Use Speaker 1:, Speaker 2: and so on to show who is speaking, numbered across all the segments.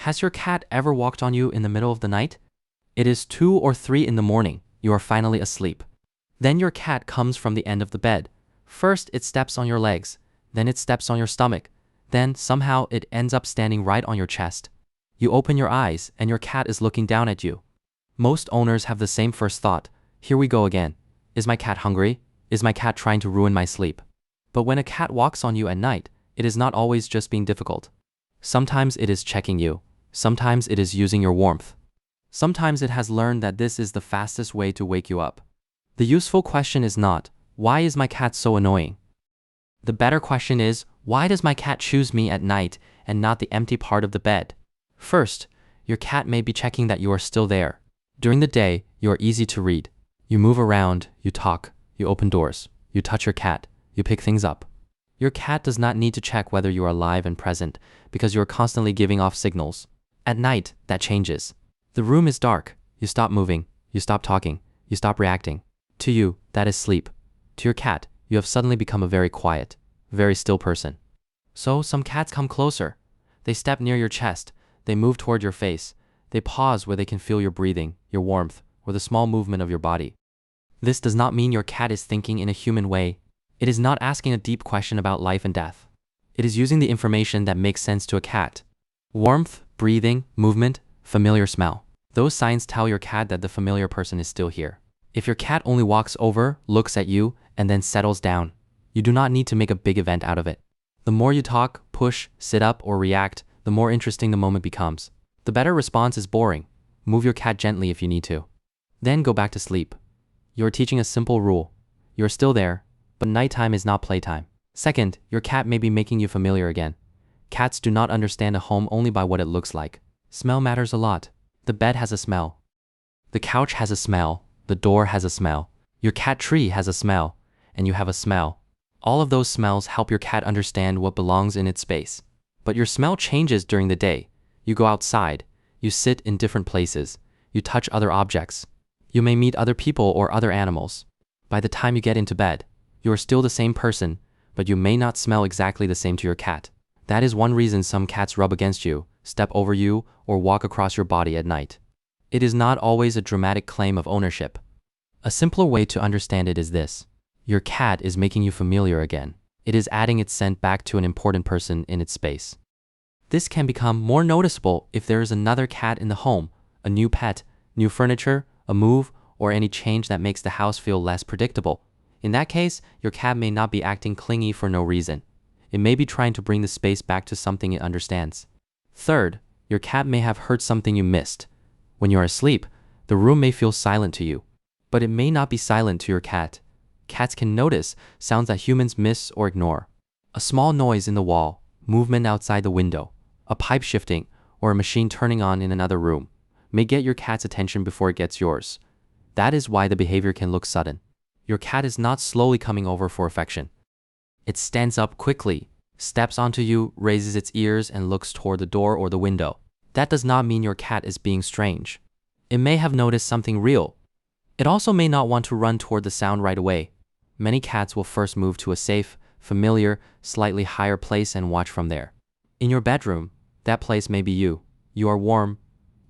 Speaker 1: Has your cat ever walked on you in the middle of the night? It is 2 or 3 in the morning. You are finally asleep. Then your cat comes from the end of the bed. First, it steps on your legs. Then it steps on your stomach. Then, somehow, it ends up standing right on your chest. You open your eyes, and your cat is looking down at you. Most owners have the same first thought. Here we go again. Is my cat hungry? Is my cat trying to ruin my sleep? But when a cat walks on you at night, it is not always just being difficult. Sometimes it is checking you. Sometimes it is using your warmth. Sometimes it has learned that this is the fastest way to wake you up. The useful question is not, why is my cat so annoying? The better question is, why does my cat choose me at night and not the empty part of the bed? First, your cat may be checking that you are still there. During the day, you are easy to read. You move around, you talk, you open doors, you touch your cat, you pick things up. Your cat does not need to check whether you are alive and present because you are constantly giving off signals. At night, that changes. The room is dark. You stop moving. You stop talking. You stop reacting. To you, that is sleep. To your cat, you have suddenly become a very quiet, very still person. So some cats come closer. They step near your chest. They move toward your face. They pause where they can feel your breathing, your warmth, or the small movement of your body. This does not mean your cat is thinking in a human way. It is not asking a deep question about life and death. It is using the information that makes sense to a cat. Warmth, breathing, movement, familiar smell. Those signs tell your cat that the familiar person is still here. If your cat only walks over, looks at you, and then settles down, you do not need to make a big event out of it. The more you talk, push, sit up, or react, the more interesting the moment becomes. The better response is boring. Move your cat gently if you need to. Then go back to sleep. You are teaching a simple rule. You are still there, but nighttime is not playtime. Second, your cat may be making you familiar again. Cats do not understand a home only by what it looks like. Smell matters a lot. The bed has a smell. The couch has a smell. The door has a smell. Your cat tree has a smell. And you have a smell. All of those smells help your cat understand what belongs in its space. But your smell changes during the day. You go outside. You sit in different places. You touch other objects. You may meet other people or other animals. By the time you get into bed, you are still the same person, but you may not smell exactly the same to your cat. That is one reason some cats rub against you, step over you, or walk across your body at night. It is not always a dramatic claim of ownership. A simpler way to understand it is this. Your cat is making you familiar again. It is adding its scent back to an important person in its space. This can become more noticeable if there is another cat in the home, a new pet, new furniture, a move, or any change that makes the house feel less predictable. In that case, your cat may not be acting clingy for no reason. It may be trying to bring the space back to something it understands. Third, your cat may have heard something you missed. When you are asleep, the room may feel silent to you, but it may not be silent to your cat. Cats can notice sounds that humans miss or ignore. A small noise in the wall, movement outside the window, a pipe shifting, or a machine turning on in another room may get your cat's attention before it gets yours. That is why the behavior can look sudden. Your cat is not slowly coming over for affection. It stands up quickly, steps onto you, raises its ears, and looks toward the door or the window. That does not mean your cat is being strange. It may have noticed something real. It also may not want to run toward the sound right away. Many cats will first move to a safe, familiar, slightly higher place and watch from there. In your bedroom, that place may be you. You are warm,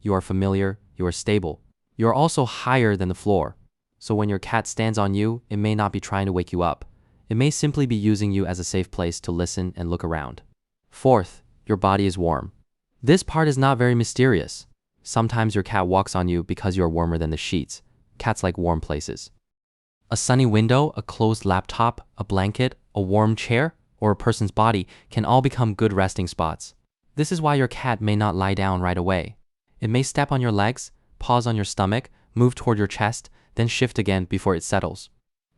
Speaker 1: you are familiar, you are stable. You are also higher than the floor. So when your cat stands on you, it may not be trying to wake you up. It may simply be using you as a safe place to listen and look around. Fourth, your body is warm. This part is not very mysterious. Sometimes your cat walks on you because you are warmer than the sheets. Cats like warm places. A sunny window, a closed laptop, a blanket, a warm chair, or a person's body can all become good resting spots. This is why your cat may not lie down right away. It may step on your legs, pause on your stomach, move toward your chest, then shift again before it settles.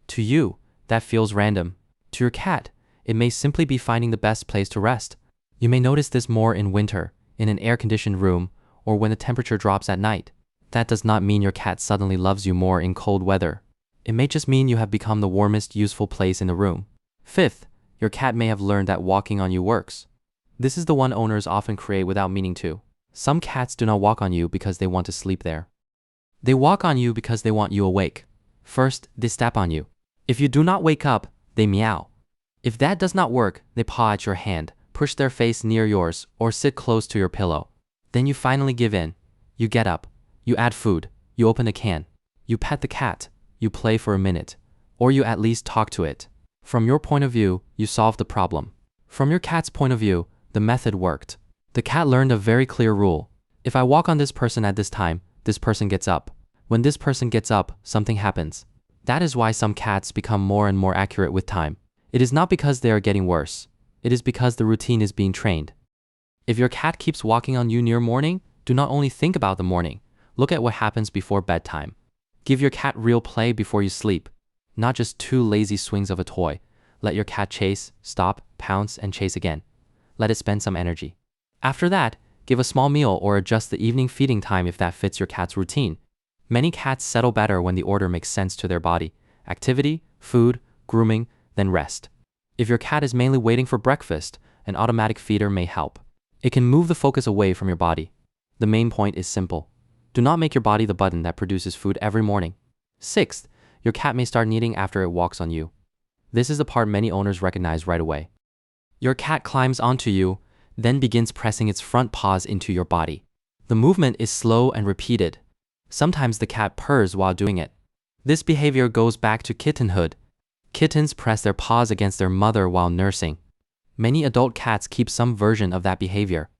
Speaker 1: To you, that feels random. To your cat, it may simply be finding the best place to rest. You may notice this more in winter, in an air-conditioned room, or when the temperature drops at night. That does not mean your cat suddenly loves you more in cold weather. It may just mean you have become the warmest, useful place in the room. Fifth, your cat may have learned that walking on you works. This is the one owners often create without meaning to. Some cats do not walk on you because they want to sleep there. They walk on you because they want you awake. First, they step on you. If you do not wake up, they meow. If that does not work, they paw at your hand, push their face near yours, or sit close to your pillow. Then you finally give in. You get up. You add food. You open a can. You pet the cat. You play for a minute. Or you at least talk to it. From your point of view, you solved the problem. From your cat's point of view, the method worked. The cat learned a very clear rule. If I walk on this person at this time, this person gets up. When this person gets up, something happens. That is why some cats become more and more accurate with time. It is not because they are getting worse. It is because the routine is being trained. If your cat keeps walking on you near morning, do not only think about the morning. Look at what happens before bedtime. Give your cat real play before you sleep. Not just 2 lazy swings of a toy. Let your cat chase, stop, pounce, and chase again. Let it spend some energy. After that, give a small meal or adjust the evening feeding time if that fits your cat's routine. Many cats settle better when the order makes sense to their body. Activity, food, grooming, then rest. If your cat is mainly waiting for breakfast, an automatic feeder may help. It can move the focus away from your body. The main point is simple. Do not make your body the button that produces food every morning. 6th, your cat may start kneading after it walks on you. This is the part many owners recognize right away. Your cat climbs onto you, then begins pressing its front paws into your body. The movement is slow and repeated. Sometimes the cat purrs while doing it. This behavior goes back to kittenhood. Kittens press their paws against their mother while nursing. Many adult cats keep some version of that behavior.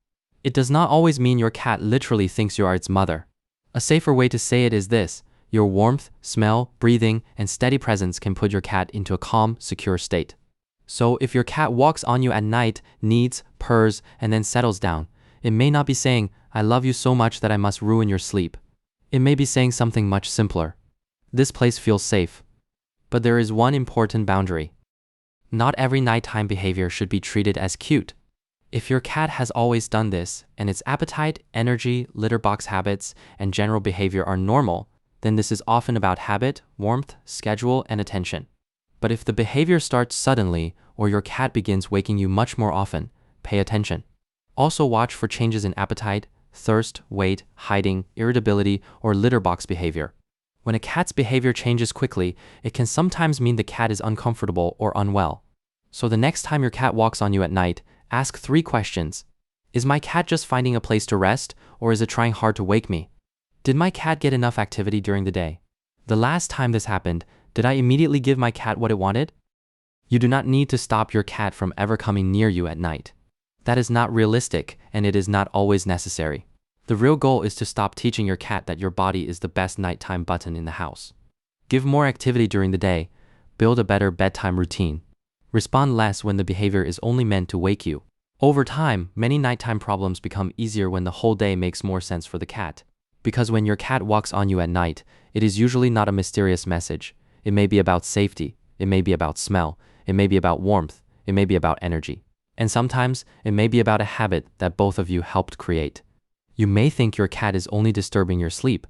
Speaker 1: It does not always mean your cat literally thinks you are its mother. A safer way to say it is this: your warmth, smell, breathing, and steady presence can put your cat into a calm, secure state. So if your cat walks on you at night, kneads, purrs, and then settles down, it may not be saying, "I love you so much that I must ruin your sleep." It may be saying something much simpler. This place feels safe. But there is one important boundary. Not every nighttime behavior should be treated as cute. If your cat has always done this, and its appetite, energy, litter box habits, and general behavior are normal, then this is often about habit, warmth, schedule, and attention. But if the behavior starts suddenly, or your cat begins waking you much more often, pay attention. Also watch for changes in appetite, thirst, weight, hiding, irritability, or litter box behavior. When a cat's behavior changes quickly, it can sometimes mean the cat is uncomfortable or unwell. So the next time your cat walks on you at night, ask 3 questions. Is my cat just finding a place to rest, or is it trying hard to wake me? Did my cat get enough activity during the day? The last time this happened, did I immediately give my cat what it wanted? You do not need to stop your cat from ever coming near you at night. That is not realistic, and it is not always necessary. The real goal is to stop teaching your cat that your body is the best nighttime button in the house. Give more activity during the day. Build a better bedtime routine. Respond less when the behavior is only meant to wake you. Over time, many nighttime problems become easier when the whole day makes more sense for the cat. Because when your cat walks on you at night, it is usually not a mysterious message. It may be about safety. It may be about smell. It may be about warmth. It may be about energy. And sometimes, it may be about a habit that both of you helped create. You may think your cat is only disturbing your sleep,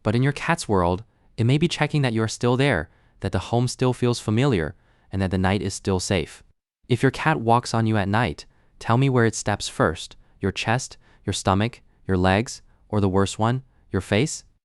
Speaker 1: but in your cat's world, it may be checking that you are still there, that the home still feels familiar, and that the night is still safe. If your cat walks on you at night, tell me where it steps first: your chest, your stomach, your legs, or the worst one, your face.